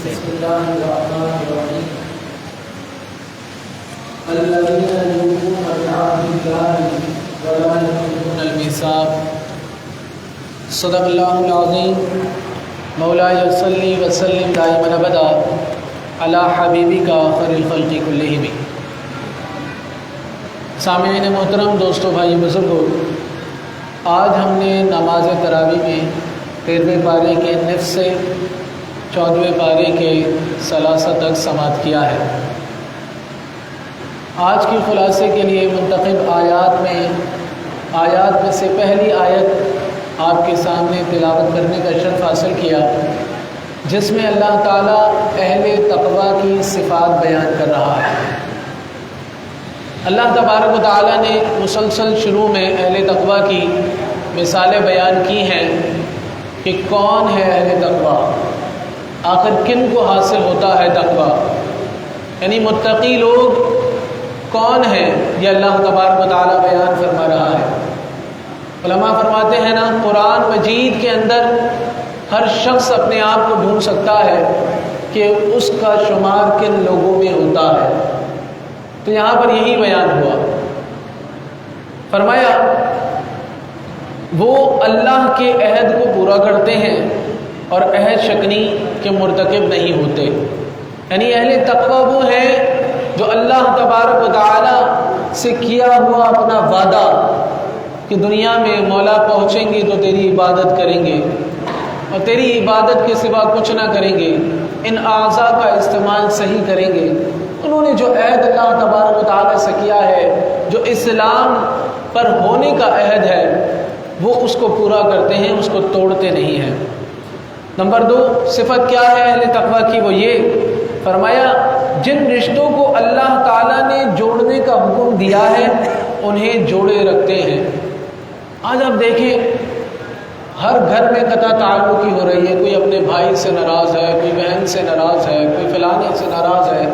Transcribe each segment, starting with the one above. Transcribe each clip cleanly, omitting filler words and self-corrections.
بسم الله الرحمن الرحيم الذين يوفون بعهد الله ولا ينقضون الميثاق صدق الله العظيم مولاي صل وسلم دائما ابدا على حبيبك خير الخلق كلهم. سامعین محترم، دوستو، بھائی بزرگوں، آج ہم نے نماز تراویح میں 13ویں پارے کے نصف سے 14ویں پارے کے ثلاثہ تک سماعت کیا ہے. آج کی خلاصے کے لیے منتخب آیات میں سے پہلی آیت آپ کے سامنے تلاوت کرنے کا شرف حاصل کیا، جس میں اللہ تعالیٰ اہل تقوی کی صفات بیان کر رہا ہے. اللہ تبارک و تعالیٰ نے مسلسل شروع میں اہل تقوی کی مثالیں بیان کی ہیں کہ کون ہے اہل تقوی، آخر کن کو حاصل ہوتا ہے تقوی، یعنی متقی لوگ کون ہیں، یہ اللہ تبارک و تعالیٰ بیان فرما رہا ہے. علماء فرماتے ہیں نا، قرآن مجید کے اندر ہر شخص اپنے آپ کو ڈھونڈ سکتا ہے کہ اس کا شمار کن لوگوں میں ہوتا ہے. تو یہاں پر یہی بیان ہوا، فرمایا وہ اللہ کے عہد کو پورا کرتے ہیں اور عہد شکنی کے مرتکب نہیں ہوتے. یعنی اہل تقوی وہ ہیں جو اللہ تبارک و تعالی سے کیا ہوا اپنا وعدہ کہ دنیا میں مولا پہنچیں گے تو تیری عبادت کریں گے اور تیری عبادت کے سوا کچھ نہ کریں گے، ان اعضاء کا استعمال صحیح کریں گے. انہوں نے جو عہد اللہ تبارک و تعالی سے کیا ہے، جو اسلام پر ہونے کا عہد ہے، وہ اس کو پورا کرتے ہیں، اس کو توڑتے نہیں ہیں. نمبر 2 صفت کیا ہے اہل تقوی کی؟ وہ یہ فرمایا جن رشتوں کو اللہ تعالیٰ نے جوڑنے کا حکم دیا ہے انہیں جوڑے رکھتے ہیں. آج آپ دیکھیں ہر گھر میں قطع تعلقی ہو رہی ہے، کوئی اپنے بھائی سے ناراض ہے، کوئی بہن سے ناراض ہے، کوئی فلانے سے ناراض ہے.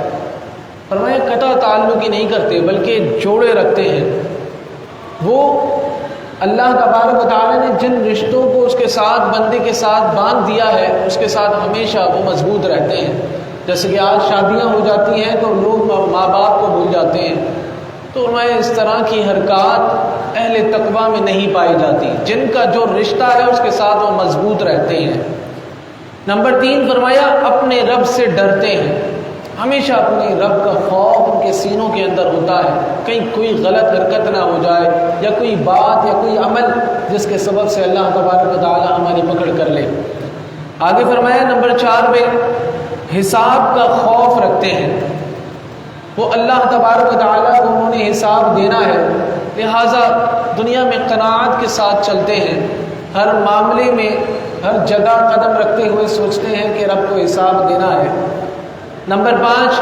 فرمایا قطع تعلقی نہیں کرتے بلکہ جوڑے رکھتے ہیں. وہ اللہ تبارک و تعالیٰ نے جن رشتوں کو اس کے ساتھ بندے کے ساتھ باندھ دیا ہے اس کے ساتھ ہمیشہ وہ مضبوط رہتے ہیں. جیسے کہ آج شادیاں ہو جاتی ہیں تو لوگ ماں باپ کو بھول جاتے ہیں، تو انہیں اس طرح کی حرکات اہل تقوی میں نہیں پائی جاتی. جن کا جو رشتہ ہے اس کے ساتھ وہ مضبوط رہتے ہیں. نمبر 3 فرمایا اپنے رب سے ڈرتے ہیں، ہمیشہ اپنے رب کا خوف ان کے سینوں کے اندر ہوتا ہے، کہیں کوئی غلط حرکت نہ ہو جائے یا کوئی بات یا کوئی عمل جس کے سبب سے اللہ تبارک و تعالی ہماری پکڑ کر لے. آگے فرمایا نمبر 4 میں حساب کا خوف رکھتے ہیں. وہ اللہ تبارک و تعالیٰ کو انہوں نے حساب دینا ہے، لہٰذا دنیا میں قناعت کے ساتھ چلتے ہیں. ہر معاملے میں ہر جگہ قدم رکھتے ہوئے سوچتے ہیں کہ رب کو حساب دینا ہے. نمبر 5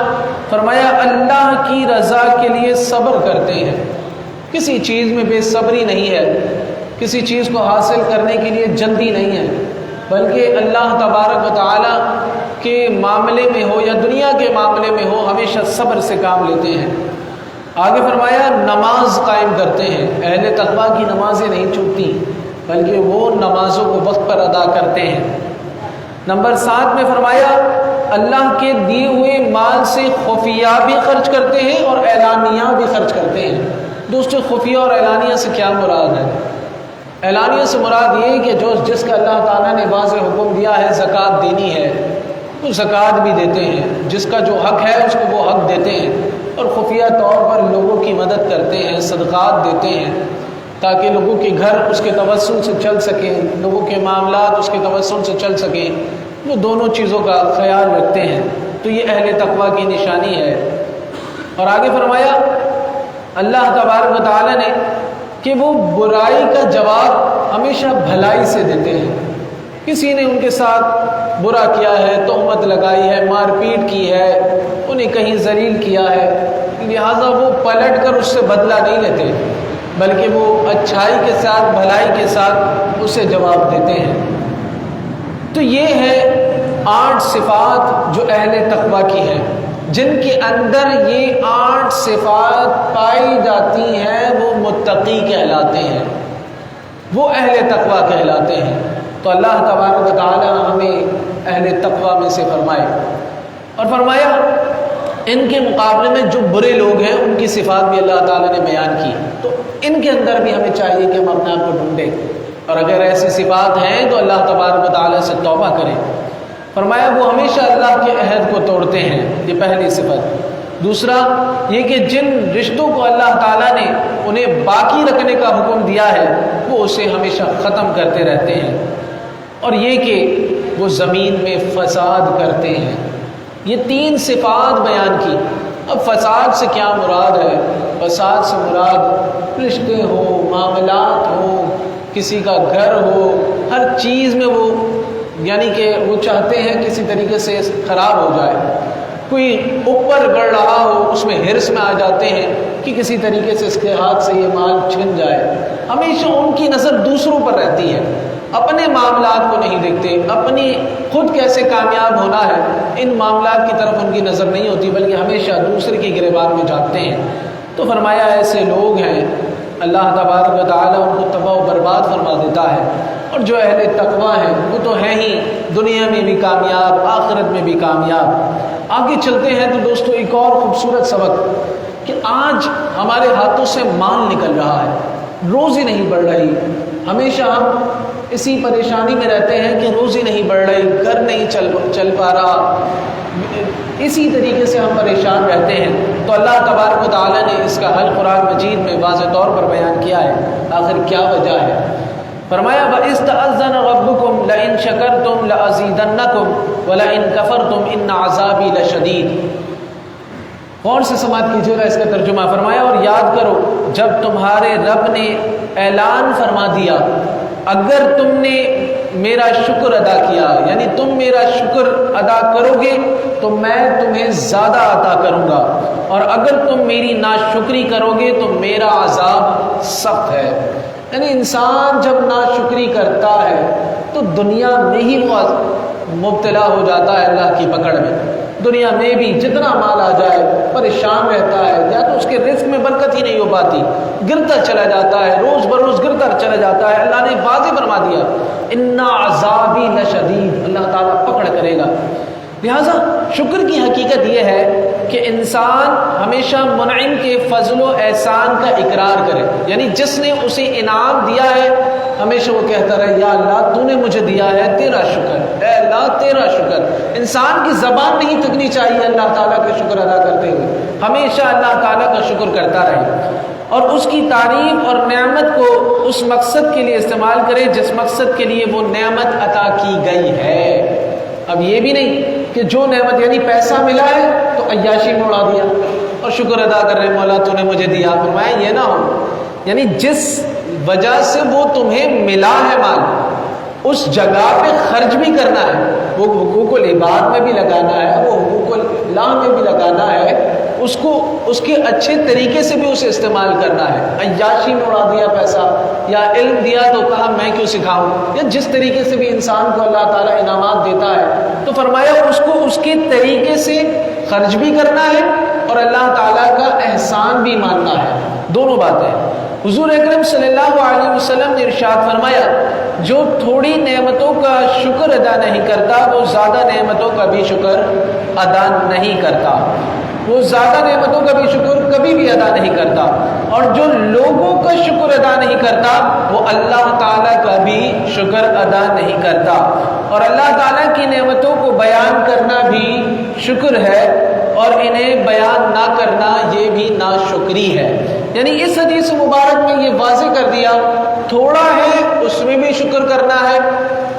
فرمایا اللہ کی رضا کے لیے صبر کرتے ہیں. کسی چیز میں بے صبری نہیں ہے، کسی چیز کو حاصل کرنے کے لیے جلدی نہیں ہے، بلکہ اللہ تبارک و تعالی کے معاملے میں ہو یا دنیا کے معاملے میں ہو ہمیشہ صبر سے کام لیتے ہیں. آگے فرمایا نماز قائم کرتے ہیں. اہل تقوی کی نمازیں نہیں چھوٹتی بلکہ وہ نمازوں کو وقت پر ادا کرتے ہیں. نمبر 7 میں فرمایا اللہ کے دیے ہوئے مال سے خفیہ بھی خرچ کرتے ہیں اور اعلانیہ بھی خرچ کرتے ہیں. دوستو، خفیہ اور اعلانیہ سے کیا مراد ہے؟ اعلانیہ سے مراد یہ کہ جس کا اللہ تعالیٰ نے واضح حکم دیا ہے زکوٰۃ دینی ہے، وہ زکوٰۃ بھی دیتے ہیں. جس کا جو حق ہے اس کو وہ حق دیتے ہیں، اور خفیہ طور پر لوگوں کی مدد کرتے ہیں، صدقات دیتے ہیں تاکہ لوگوں کے گھر اس کے توسل سے چل سکیں، لوگوں کے معاملات اس کے توسل سے چل سکیں. وہ دونوں چیزوں کا خیال رکھتے ہیں. تو یہ اہل تقوی کی نشانی ہے. اور آگے فرمایا اللہ تبارک و تعالی نے کہ وہ برائی کا جواب ہمیشہ بھلائی سے دیتے ہیں. کسی نے ان کے ساتھ برا کیا ہے، تہمت لگائی ہے، مار پیٹ کی ہے، انہیں کہیں ذلیل کیا ہے، لہٰذا وہ پلٹ کر اس سے بدلہ نہیں لیتے بلکہ وہ اچھائی کے ساتھ بھلائی کے ساتھ اسے جواب دیتے ہیں. تو یہ ہے 8 صفات جو اہل تقوی کی ہیں. جن کے اندر یہ 8 صفات پائی جاتی ہیں وہ متقی کہلاتے ہیں، وہ اہل تقوی کہلاتے ہیں. تو اللہ تبارک و تعالی ہمیں اہل تقوی میں سے فرمائے۔ اور فرمایا ان کے مقابلے میں جو برے لوگ ہیں ان کی صفات بھی اللہ تعالیٰ نے بیان کی، تو ان کے اندر بھی ہمیں چاہیے کہ ہم اپنے آپ کو ڈھونڈیں، اور اگر ایسی صفات ہیں تو اللہ تبارک و تعالیٰ سے توبہ کریں۔ فرمایا وہ ہمیشہ اللہ کے عہد کو توڑتے ہیں، یہ پہلی صفت۔ دوسرا یہ کہ جن رشتوں کو اللہ تعالیٰ نے انہیں باقی رکھنے کا حکم دیا ہے وہ اسے ہمیشہ ختم کرتے رہتے ہیں، اور یہ کہ وہ زمین میں فساد کرتے ہیں۔ یہ تین صفات بیان کی۔ اب فساد سے کیا مراد ہے؟ فساد سے مراد رشتے ہو، معاملات ہو، کسی کا گھر ہو، ہر چیز میں وہ یعنی کہ وہ چاہتے ہیں کسی طریقے سے خراب ہو جائے۔ کوئی اوپر گڑ رہا ہو اس میں ہرس میں آ جاتے ہیں کہ کسی طریقے سے اس کے ہاتھ سے یہ مال چھن جائے۔ ہمیشہ ان کی نظر دوسروں پر رہتی ہے، اپنے معاملات کو نہیں دیکھتے، اپنی خود کیسے کامیاب ہونا ہے ان معاملات کی طرف ان کی نظر نہیں ہوتی، بلکہ ہمیشہ دوسرے کی گریبان میں جاتے ہیں۔ تو فرمایا ایسے لوگ ہیں اللہ تبارک و تعالیٰ ان کو تباہ و برباد فرما دیتا ہے، اور جو اہل تقویٰ ہیں وہ تو ہیں ہی دنیا میں بھی کامیاب، آخرت میں بھی کامیاب۔ آگے چلتے ہیں تو دوستو ایک اور خوبصورت سبق کہ آج ہمارے ہاتھوں سے مال نکل رہا ہے، روزی نہیں بڑھ رہی، ہمیشہ ہم اسی پریشانی میں رہتے ہیں کہ روزی نہیں بڑھ رہی، گھر نہیں چل پا رہا، اسی طریقے سے ہم پریشان رہتے ہیں۔ تو اللہ تبارک و تعالیٰ نے اس کا حل قرآن مجید میں واضح طور پر بیان کیا ہے۔ آخر کیا وجہ ہے؟ فرمایا وَإِذْ تَأَذَّنَ رَبُّكُمْ لَئِن شَكَرْتُمْ لَأَزِيدَنَّكُمْ وَلَئِن كَفَرْتُمْ إِنَّ عَذَابِي لَشَدِيدٌ۔ غور سے سماعت کیجیے گا اس کا ترجمہ۔ فرمایا اور یاد کرو جب تمہارے رب نے اعلان فرما دیا اگر تم نے میرا شکر ادا کیا، یعنی تم میرا شکر ادا کرو گے تو میں تمہیں زیادہ عطا کروں گا، اور اگر تم میری ناشکری کرو گے تو میرا عذاب سخت ہے۔ یعنی انسان جب ناشکری کرتا ہے تو دنیا میں ہی وہ مبتلا ہو جاتا ہے اللہ کی پکڑ میں۔ دنیا میں بھی جتنا مال آ جائے پریشان رہتا ہے، یا تو اس کے رزق میں برکت ہی نہیں ہو پاتی، گرتا چلا جاتا ہے، روز بروز گرتا چلا جاتا ہے۔ اللہ نے واضح فرما دیا اِنَّ عَذَابِي لَشَدِيدٌ، اللہ تعالیٰ پکڑ کرے گا۔ لہٰذا شکر کی حقیقت یہ ہے کہ انسان ہمیشہ منعم کے فضل و احسان کا اقرار کرے، یعنی جس نے اسے انعام دیا ہے ہمیشہ وہ کہتا رہے یا اللہ تو نے مجھے دیا ہے، تیرا شکر، اے اللہ تیرا شکر۔ انسان کی زبان نہیں تھکنی چاہیے اللہ تعالیٰ کا شکر ادا کرتے ہوئے، ہمیشہ اللہ تعالیٰ کا شکر کرتا رہے، اور اس کی تعریف اور نعمت کو اس مقصد کے لیے استعمال کرے جس مقصد کے لیے وہ نعمت عطا کی گئی ہے۔ اب یہ بھی نہیں کہ جو نعمت یعنی پیسہ ملا ہے تو عیاشی میں اڑا دیا اور شکر ادا کر رہے مولا تو نے مجھے دیا۔ فرمایا یہ نہ ہو، یعنی جس وجہ سے وہ تمہیں ملا ہے مال اس جگہ پہ خرچ بھی کرنا ہے، وہ حقوق العباد میں بھی لگانا ہے، وہ حقوق اللہ میں بھی لگانا ہے، اس کو اس کے اچھے طریقے سے بھی اسے استعمال کرنا ہے۔ عیاشی میں اڑا دیا پیسہ، یا علم دیا تو کہا میں کیوں سکھاؤں، یا جس طریقے سے بھی انسان کو اللہ تعالیٰ انعامات دیتا ہے تو فرمایا اس کو اس کے طریقے سے خرچ بھی کرنا ہے اور اللہ تعالیٰ کا احسان بھی ماننا ہے، دونوں باتیں۔ حضور اکرم صلی اللہ علیہ وسلم نے ارشاد فرمایا جو تھوڑی نعمتوں کا شکر ادا نہیں کرتا وہ زیادہ نعمتوں کا بھی شکر ادا نہیں کرتا، وہ زیادہ نعمتوں کا بھی شکر کبھی بھی ادا نہیں کرتا، اور جو لوگوں کا شکر ادا نہیں کرتا وہ اللہ تعالیٰ کا بھی شکر ادا نہیں کرتا، اور اللہ تعالیٰ کی نعمتوں کو بیان کرنا بھی شکر ہے اور انہیں بیان نہ کرنا یہ بھی ناشکری ہے۔ یعنی اس حدیث مبارک میں یہ واضح کر دیا تھوڑا ہے اس میں بھی شکر کرنا ہے،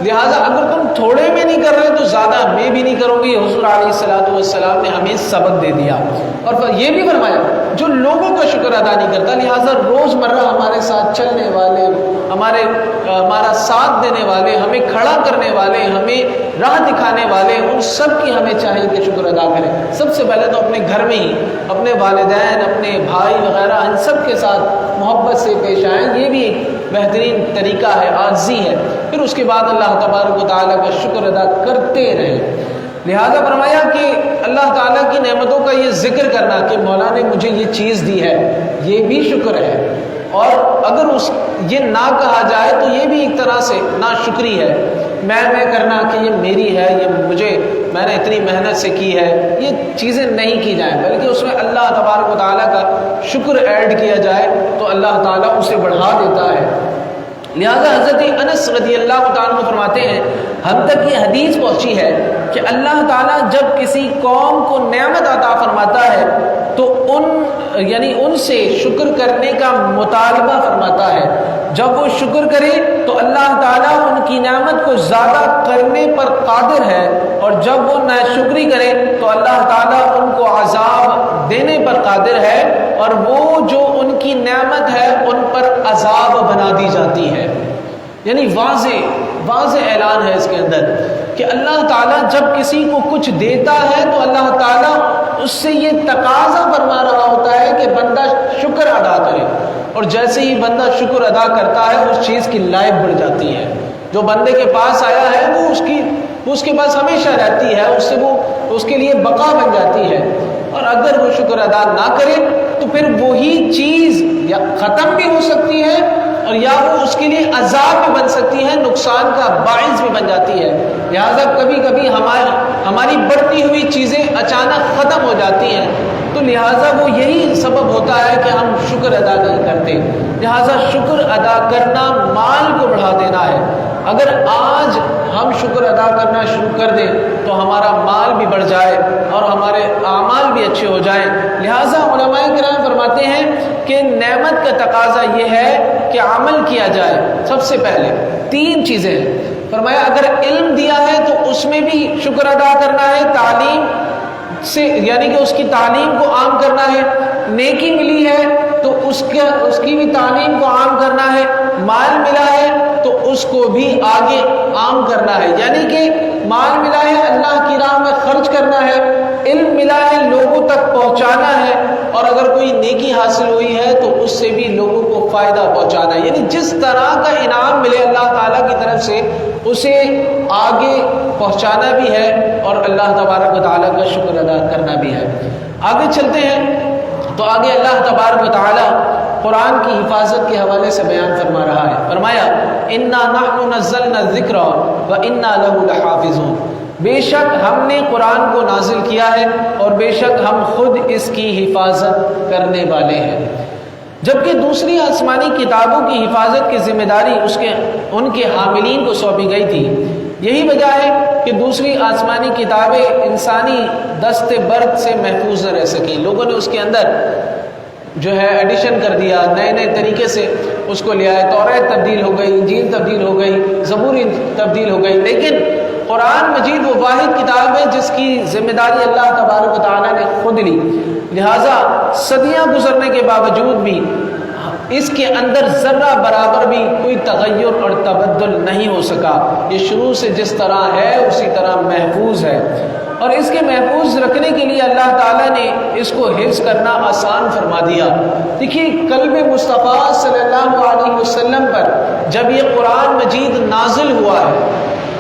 لہٰذا اگر تم تھوڑے میں نہیں کر رہے تو زیادہ میں بھی نہیں کرو گے۔ حضور علیہ السلام نے ہمیں سبق دے دیا، اور یہ بھی فرمایا جو لوگوں کا شکر ادا نہیں کرتا، لہٰذا روزمرہ ہمارے ساتھ چلنے والے، ہمارا ساتھ دینے والے، ہمیں کھڑا کرنے والے، ہمیں راہ دکھانے والے، ان سب کی ہمیں چاہیے کہ شکر ادا کریں۔ سب سے پہلے تو اپنے گھر میں ہی اپنے والدین، اپنے بھائی وغیرہ ان سب کے ساتھ محبت سے پیش آئیں، یہ بھی ایک بہترین طریقہ ہے، عاجزی ہے۔ پھر اس کے بعد اللہ تبارک و تعالیٰ کا شکر ادا کرتے رہیں۔ لہذا فرمایا کہ اللہ تعالیٰ کی نعمتوں کا یہ ذکر کرنا کہ مولا نے مجھے یہ چیز دی ہے یہ بھی شکر ہے، اور اگر یہ نہ کہا جائے تو یہ بھی ایک طرح سے ناشکری ہے. میں کرنا کہ یہ میری ہے، یہ میں نے اتنی محنت سے کی ہے، یہ چیزیں نہیں کی جائیں، بلکہ اس میں اللہ تبارک و تعالیٰ کا شکر ایڈ کیا جائے تو اللہ تعالیٰ اسے بڑھا دیتا ہے. لہذا حضرت انس رضی اللہ تعالیٰ عنہ فرماتے ہیں ہم تک یہ حدیث پہنچی ہے کہ اللہ تعالیٰ جب کسی قوم کو نعمت عطا فرماتا ہے تو ان سے شکر کرنے کا مطالبہ فرماتا ہے. جب وہ شکر کرے تو اللہ تعالیٰ ان کی نعمت کو زیادہ کرنے پر قادر ہے، اور جب وہ ناشکری کرے تو اللہ تعالیٰ ان کو عذاب دینے پر قادر ہے، اور وہ جو ان کی نعمت ہے ان پر عذاب بنا دی جاتی ہے. یعنی واضح اعلان ہے اس کے اندر کہ اللہ تعالیٰ جب کسی کو کچھ دیتا ہے تو اللہ تعالیٰ اس سے یہ تقاضا فرما رہا ہوتا ہے کہ بندہ شکر ادا کرے، اور جیسے ہی بندہ شکر ادا کرتا ہے اس چیز کی لائف بڑھ جاتی ہے. جو بندے کے پاس آیا ہے وہ اس کے پاس ہمیشہ رہتی ہے، اس کے لیے بقا بن جاتی ہے. اور اگر وہ شکر ادا نہ کرے تو پھر وہی چیز یا ختم بھی ہو سکتی ہے، اور یا وہ اس کے لیے عذاب بھی بن سکتی ہے، نقصان کا باعث بھی بن جاتی ہے. لہٰذا کبھی کبھی ہماری بڑھتی ہوئی چیزیں اچانک ختم ہو جاتی ہیں، تو لہٰذا وہ یہی سبب ہوتا ہے کہ ہم شکر ادا نہیں کرتے. لہٰذا شکر ادا کرنا مال کو بڑھا دینا ہے. اگر آج ہم شکر ادا کرنا شروع کر دیں تو ہمارا مال بھی بڑھ جائے اور ہمارے اعمال بھی اچھے ہو جائیں. لہٰذا علماء کرام فرماتے ہیں کہ نعمت کا تقاضا یہ ہے کہ عمل کیا جائے. سب سے پہلے 3 چیزیں ہیں. فرمایا اگر علم دیا ہے تو اس میں بھی شکر ادا کرنا ہے، تعلیم سے یعنی کہ اس کی تعلیم کو عام کرنا ہے. نیکی ملی ہے تو اس کی بھی تعلیم کو عام کرنا ہے. مال ملا ہے تو اس کو بھی آگے عام کرنا ہے، یعنی کہ مال ملا ہے اللہ کی راہ میں خرچ کرنا ہے، علم ملا ہے لوگوں تک پہنچانا ہے، اور اگر کوئی نیکی حاصل ہوئی ہے تو اس سے بھی لوگوں کو فائدہ پہنچانا ہے. یعنی جس طرح کا انعام ملے اللہ تعالیٰ کی طرف سے اسے آگے پہنچانا بھی ہے اور اللہ تبارک و تعالیٰ کا شکر ادا کرنا بھی ہے. آگے چلتے ہیں تو آگے اللہ تبارک و تعالیٰ قرآن کی حفاظت کے حوالے سے بیان فرما رہا ہے. فرمایا انا نحن نزلنا الذکر وانا له لحافظون، بے شک ہم نے قرآن کو نازل کیا ہے اور بے شک ہم خود اس کی حفاظت کرنے والے ہیں. جبکہ دوسری آسمانی کتابوں کی حفاظت کی ذمہ داری ان کے حاملین کو سونپی گئی تھی. یہی وجہ ہے کہ دوسری آسمانی کتابیں انسانی دست برد سے محفوظ نہ رہ سکیں. لوگوں نے اس کے اندر جو ہے ایڈیشن کر دیا، نئے طریقے سے اس کو لیا ہے. توریت تبدیل ہو گئی، انجیل تبدیل ہو گئی، زبور تبدیل ہو گئی، لیکن قرآن مجید وہ واحد کتاب ہے جس کی ذمہ داری اللہ تبارک و تعالیٰ نے خود لی. لہٰذا صدیاں گزرنے کے باوجود بھی اس کے اندر ذرہ برابر بھی کوئی تغیر اور تبدل نہیں ہو سکا. یہ شروع سے جس طرح ہے اسی طرح محفوظ ہے، اور اس کے محفوظ رکھنے کے لیے اللہ تعالیٰ نے اس کو حفظ کرنا آسان فرما دیا. دیکھیے قلب مصطفیٰ صلی اللہ علیہ وسلم پر جب یہ قرآن مجید نازل ہوا ہے،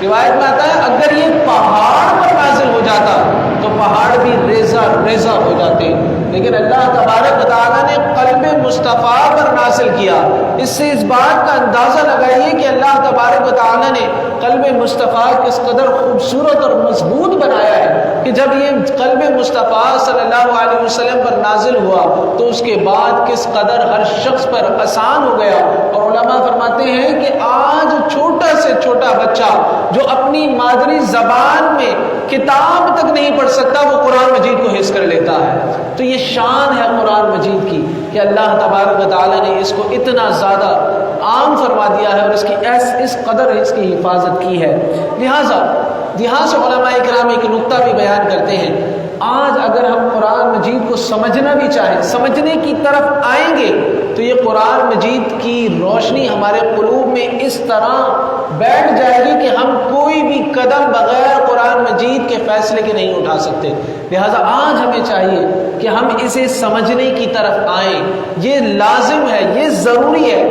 روایت میں آتا ہے اگر یہ پہاڑ پر نازل ہو جاتا تو پہاڑ بھی ریزہ ہو جاتے، لیکن اللہ تبارک و تعالیٰ نے قلب مصطفیٰ پر نازل کیا. اس سے اس بات کا اندازہ لگائیے کہ اللہ تبارک و تعالیٰ نے قلب مصطفیٰ کس قدر خوبصورت اور مضبوط بنایا ہے کہ جب یہ قلب مصطفیٰ صلی اللہ علیہ وسلم پر نازل ہوا تو اس کے بعد کس قدر ہر شخص پر آسان ہو گیا. اور علماء فرماتے ہیں کہ آج چھوٹا سے چھوٹا بچہ جو اپنی مادری زبان میں کتاب تک نہیں پڑھ سکتا وہ قرآن مجید کو حفظ کر لیتا ہے. تو یہ شان ہے قرآن مجید کی کہ اللہ تبارک و تعالیٰ نے اس کو اتنا زیادہ عام فرما دیا ہے اور اس قدر اس کی حفاظت کی ہے. لہٰذا علماء کرام ایک نقطہ بھی بیان کرتے ہیں. آج اگر ہم قرآن مجید کو سمجھنا بھی چاہیں، سمجھنے کی طرف آئیں گے تو یہ قرآن مجید کی روشنی ہمارے قلوب میں اس طرح بیٹھ جائے گی کہ ہم کوئی بھی قدم بغیر قرآن مجید کے فیصلے کے نہیں اٹھا سکتے. لہٰذا آج ہمیں چاہیے کہ ہم اسے سمجھنے کی طرف آئیں. یہ لازم ہے، یہ ضروری ہے.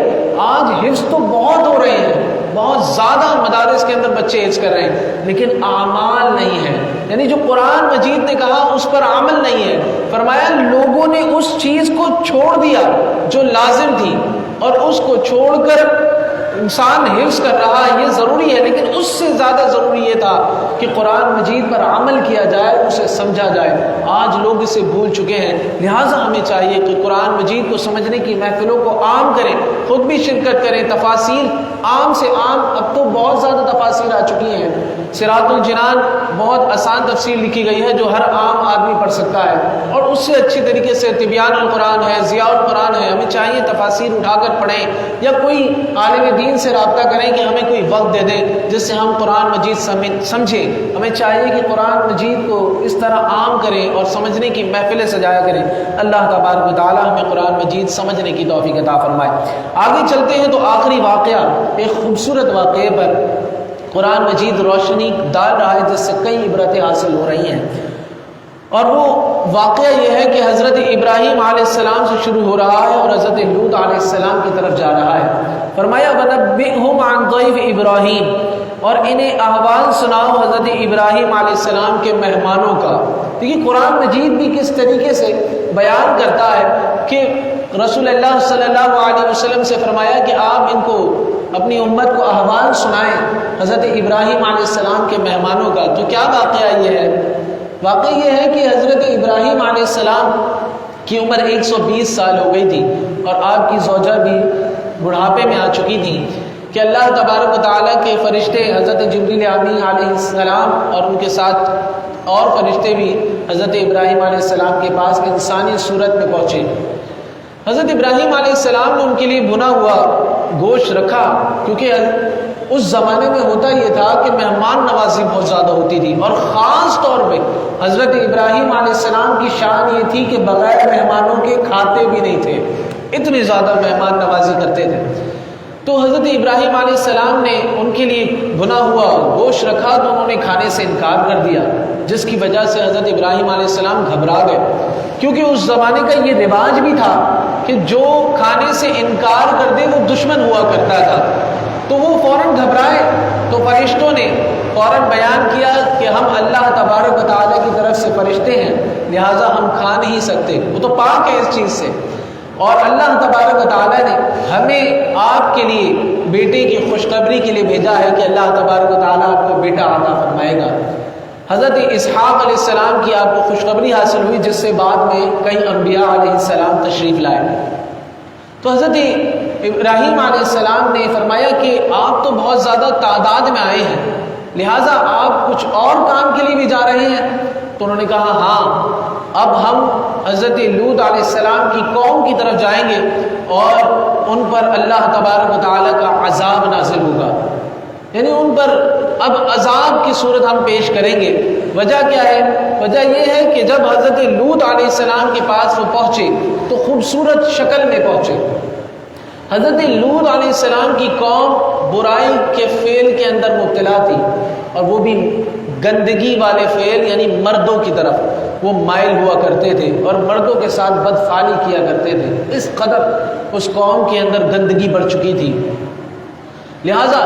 آج حفظ تو بہت ہو رہے ہیں، بہت زیادہ مدارس کے اندر بچے حفظ کر رہے ہیں، لیکن اعمال نہیں ہے. یعنی جو قرآن مجید نے کہا اس پر عمل نہیں ہے. فرمایا لوگوں نے اس چیز کو چھوڑ دیا جو لازم تھی. اور اس کو چھوڑ کر انسان حفظ کر رہا ہے، یہ ضروری ہے، لیکن اس سے زیادہ ضروری یہ تھا کہ قرآن مجید پر عمل کیا جائے، اسے سمجھا جائے۔ آج لوگ اسے بھول چکے ہیں، لہٰذا ہمیں چاہیے کہ قرآن مجید کو سمجھنے کی محفلوں کو عام کریں، خود بھی شرکت کریں، تفاسیر عام سے عام، اب تو بہت زیادہ تفاسیر آ چکی ہیں۔ صراط الجنان بہت آسان تفسیر لکھی گئی ہے جو ہر عام آدمی پڑھ سکتا ہے، اور اس سے اچھی طریقے سے تبیان القرآن ہے، ضیاء القرآن ہے۔ ہمیں چاہیے تفاسیر اٹھا کر پڑھیں، یا کوئی عالم دین سے رابطہ کریں کہ ہمیں کوئی وقت دے دیں جس سے ہم قرآن مجید سمجھیں۔ ہمیں چاہیے کہ قرآن مجید کو اس طرح عام کریں اور سمجھنے کی محفلیں سجایا کریں۔ اللہ تبارک و تعالی ہمیں قرآن مجید سمجھنے کی توفیق عطا فرمائے۔ آگے چلتے ہیں تو آخری واقعہ، ایک خوبصورت واقعے پر قرآن مجید روشنی ڈال رہا ہے جس سے کئی عبرتیں حاصل ہو رہی ہیں، اور وہ واقعہ یہ ہے کہ حضرت ابراہیم علیہ السلام سے شروع ہو رہا ہے اور حضرت لوط علیہ السلام کی طرف جا رہا ہے۔ فرمایا وَنَبِّئْهُمْ عَنْ ضَيْفِ ابراہیم، اور انہیں احوال سناؤ حضرت ابراہیم علیہ السلام کے مہمانوں کا۔ دیکھیے قرآن مجید بھی کس طریقے سے بیان کرتا ہے کہ رسول اللہ صلی اللہ علیہ وسلم سے فرمایا کہ آپ ان کو، اپنی امت کو احوال سنائیں حضرت ابراہیم علیہ السلام کے مہمانوں کا۔ تو کیا واقعہ یہ ہے؟ واقعہ یہ ہے کہ حضرت ابراہیم علیہ السلام کی عمر 120 سال ہو گئی تھی، اور آپ کی زوجہ بھی بڑھاپے میں آ چکی تھی کہ اللہ تبارک و تعالیٰ کے فرشتے حضرت جبریل امین علیہ السلام اور ان کے ساتھ اور فرشتے بھی حضرت ابراہیم علیہ السلام کے پاس انسانی صورت میں پہنچے۔ حضرت ابراہیم علیہ السلام نے ان کے لیے بنا ہوا گوشت رکھا، کیونکہ اس زمانے میں ہوتا یہ تھا کہ مہمان نوازی بہت زیادہ ہوتی تھی، اور خاص طور پہ حضرت ابراہیم علیہ السلام کی شان یہ تھی کہ بغیر مہمانوں کے کھاتے بھی نہیں تھے، اتنی زیادہ مہمان نوازی کرتے تھے۔ تو حضرت ابراہیم علیہ السلام نے ان کے لیے بنا ہوا گوشت رکھا تو انہوں نے کھانے سے انکار کر دیا، جس کی وجہ سے حضرت ابراہیم علیہ السلام گھبرا گئے، کیونکہ اس زمانے کا یہ رواج بھی تھا کہ جو کھانے سے انکار کر دے وہ دشمن ہوا کرتا تھا۔ تو وہ فوراً گھبرائے، تو فرشتوں نے فوراً بیان کیا کہ ہم اللہ تبارک و تعالیٰ کی طرف سے فرشتے ہیں، لہٰذا ہم کھا نہیں سکتے، وہ تو پاک ہے اس چیز سے، اور اللہ تبارک و تعالیٰ نے ہمیں آپ کے لیے بیٹے کی خوشخبری کے لیے بھیجا ہے کہ اللہ تبارک و تعالیٰ آپ کو بیٹا عطا فرمائے گا۔ حضرت اسحاق علیہ السلام کی آپ کو خوشخبری حاصل ہوئی، جس سے بعد میں کئی انبیاء علیہ السلام تشریف لائے۔ تو حضرت ابراہیم علیہ السلام نے فرمایا کہ آپ تو بہت زیادہ تعداد میں آئے ہیں، لہٰذا آپ کچھ اور کام کے لیے بھی جا رہے ہیں؟ تو انہوں نے کہا ہاں، اب ہم حضرت لوط علیہ السلام کی قوم کی طرف جائیں گے اور ان پر اللہ تبارک و تعالیٰ کا عذاب نازل ہوگا، یعنی ان پر اب عذاب کی صورت ہم پیش کریں گے۔ وجہ کیا ہے؟ وجہ یہ ہے کہ جب حضرت لوط علیہ السلام کے پاس وہ پہنچے تو خوبصورت شکل میں پہنچے۔ حضرت لوط علیہ السلام کی قوم برائی کے فعل کے اندر مبتلا تھی، اور وہ بھی گندگی والے فعل، یعنی مردوں کی طرف وہ مائل ہوا کرتے تھے اور مردوں کے ساتھ بدفعلی کیا کرتے تھے۔ اس قدر اس قوم کے اندر گندگی بڑھ چکی تھی، لہٰذا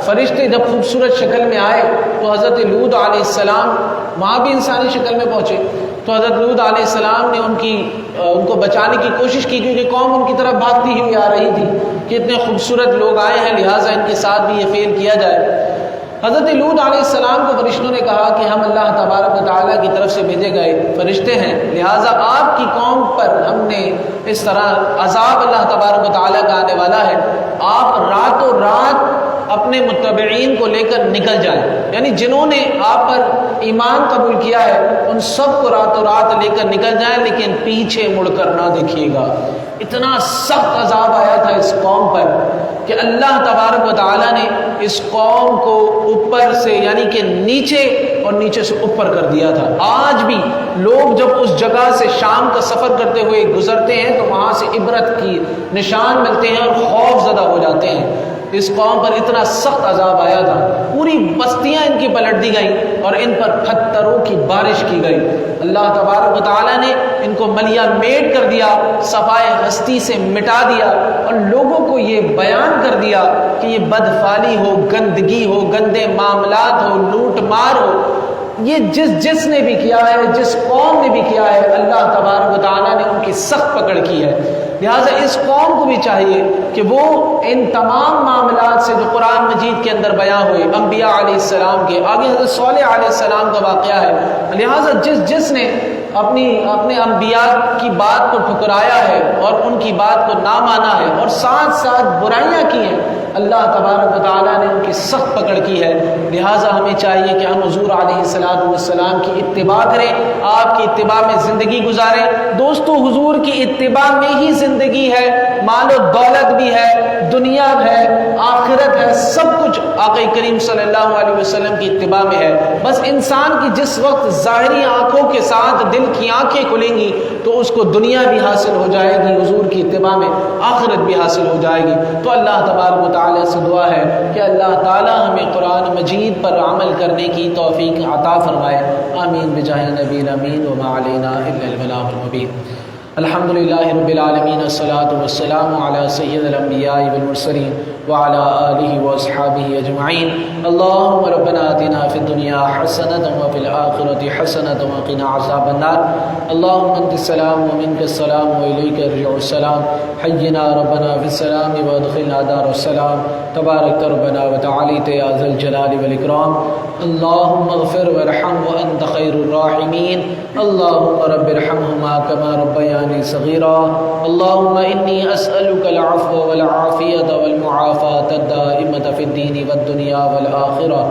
فرشتے جب خوبصورت شکل میں آئے تو حضرت لوط علیہ السلام وہاں بھی انسانی شکل میں پہنچے، تو حضرت لوط علیہ السلام نے ان کو بچانے کی کوشش کی، کیونکہ قوم ان کی طرف بھاگتی ہوئی آ رہی تھی کہ اتنے خوبصورت لوگ آئے ہیں، لہٰذا ان کے ساتھ بھی یہ فعل کیا جائے۔ حضرت لوط علیہ السلام کو فرشتوں نے کہا کہ ہم اللہ تبارک و تعالیٰ کی طرف سے بھیجے گئے فرشتے ہیں، لہٰذا آپ کی قوم پر ہم نے اس طرح عذاب اللہ تبارک و تعالیٰ کا آنے والا ہے، آپ راتوں رات اپنے متبعین کو لے کر نکل جائیں، یعنی جنہوں نے آپ پر ایمان قبول کیا ہے ان سب کو راتوں رات لے کر نکل جائیں، لیکن پیچھے مڑ کر نہ دیکھیے گا۔ اتنا سخت عذاب آیا تھا اس قوم پر کہ اللہ تبارک و تعالیٰ نے اس قوم کو اوپر سے یعنی کہ نیچے اور نیچے سے اوپر کر دیا تھا۔ آج بھی لوگ جب اس جگہ سے شام کا سفر کرتے ہوئے گزرتے ہیں تو وہاں سے عبرت کی نشان ملتے ہیں اور خوف زدہ ہو جاتے ہیں۔ اس قوم پر اتنا سخت عذاب آیا تھا، پوری بستیاں ان کی پلٹ دی گئیں اور ان پر پتھروں کی بارش کی گئی۔ اللہ تبارک و تعالیٰ نے ان کو ملیا میٹ کر دیا، صفائے ہستی سے مٹا دیا، اور لوگوں کو یہ بیان کر دیا کہ یہ بدفعلی ہو، گندگی ہو، گندے معاملات ہو، لوٹ مار ہو، یہ جس نے بھی کیا ہے، جس قوم نے بھی کیا ہے، اللہ تبارک و تعالیٰ نے ان کی سخت پکڑ کی ہے۔ لہٰذا اس قوم کو بھی چاہیے کہ وہ ان تمام معاملات سے جو قرآن مجید کے اندر بیان ہوئے، انبیاء علیہ السلام کے، آگے حضرت صالح علیہ السلام کا واقعہ ہے، لہٰذا جس نے اپنے انبیاء کی بات کو ٹھکرایا ہے اور ان کی بات کو نہ مانا ہے اور ساتھ ساتھ برائیاں کی ہیں، اللہ تبارک و تعالیٰ نے ان کی سخت پکڑ کی ہے۔ لہٰذا ہمیں چاہیے کہ ہم حضور علیہ السلام کی اتباع کریں، آپ کی اتباع میں زندگی گزاریں۔ دوستو، حضور کی اتباع میں ہی زندگی ہے، مال و دولت بھی ہے، دنیا ہے، آخرت ہے، سب کچھ آقا کریم صلی اللہ علیہ وسلم کی اتباع میں ہے۔ بس انسان کی جس وقت ظاہری آنکھوں کے ساتھ دل کی آنکھیں کھلیں گی تو اس کو دنیا بھی حاصل ہو جائے گی، حضور کی اتباع میں آخرت بھی حاصل ہو جائے گی۔ تو اللہ تبارک و تعالیٰ سے دعا ہے کہ اللہ تعالیٰ ہمیں قرآن مجید پر عمل کرنے کی توفیق عطا فرمائے، آمین بجاہ نبی الامین وما علینا الا البلاغ المبین۔ الحمدللہ رب العالمین، والصلاة والسلام علی سید الانبیاء والمرسلین وعلی آلہ واصحابہ اجمعین۔ اللہم ربنا آتنا فی الدنیا حسنۃ وفی الآخرۃ حسنۃ وقنا عذاب النار۔ اللہم انت السلام ومنک السلام والیک یرجع السلام، حینا ربنا فی السلام وادخلنا دار السلام، تبارک ربنا وتعالیت یا ذا الجلال والاکرام۔ اللہم اغفر وارحم وانت خیر الراحمین، اللہم رب ارحمہما کما ربیانی صغیرا۔ اللہم انی اسألک العفو والعافیۃ والمعافاۃ الدائمۃ فی الدین والدنیا والآخرہ۔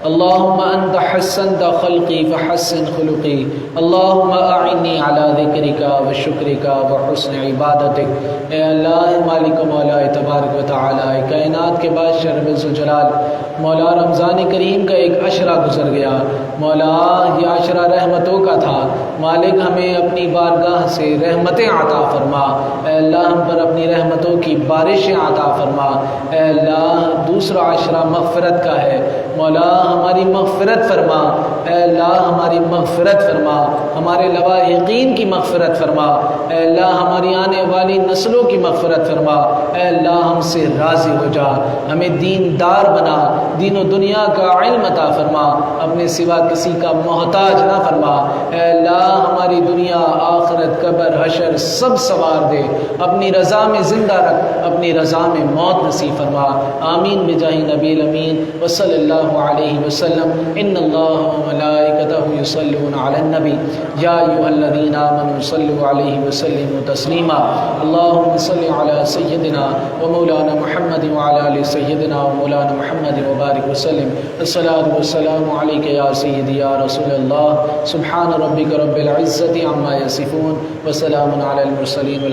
اللہم انت حسنت خلقی فحسن خلقی، اللہم اعنی علی ذکرک وشکرک وحسن عبادتک۔ اے اللہ مالک و مولا تبارک و تعالی، کائنات کے بادشاہ رب الجلال، مولا رمضان کریم کا ایک عشرہ گزر گیا، مولا یہ عشرہ رحمتوں کا تھا، مالک ہمیں اپنی بارگاہ سے رحمتیں عطا فرما، اے اللہ ہم پر اپنی رحمتوں کی بارشیں عطا فرما، اے اللہ دوسرا عشرہ مغفرت کا ہے، مولا ہماری مغفرت فرما، اے اللہ ہماری مغفرت فرما، ہمارے لواحقین کی مغفرت فرما، اے اللہ ہماری آنے والی نسلوں کی مغفرت فرما، اے اللہ ہم سے راضی ہو جا، ہمیں دیندار بنا، دین و دنیا کا علم عطا فرما، اپنے سوا کسی کا محتاج نہ فرما، اے اللہ ہماری دنیا آخرت قبر حشر سب سوار دے، اپنی رضا میں زندہ رکھ، اپنی رضا میں موت نصیب فرما، آمین بجاہ نبی الامین وصلی اللہ علیہ وسلم۔ ان اللہ وملائکتہ یصلون علی النبی یا ایھا الذین آمنوا صلوا علیہ وسلموا تسلیما۔ اللہم صل علی سیدنا ومولانا محمد وعلی آل سیدنا ومولانا محمد وبارک وسلم۔ الصلاۃ والسلام علیک یا سیدی یا رسول اللہ، سبحان ربک رب العزۃ عما یصفون وسلام علی المرسلین۔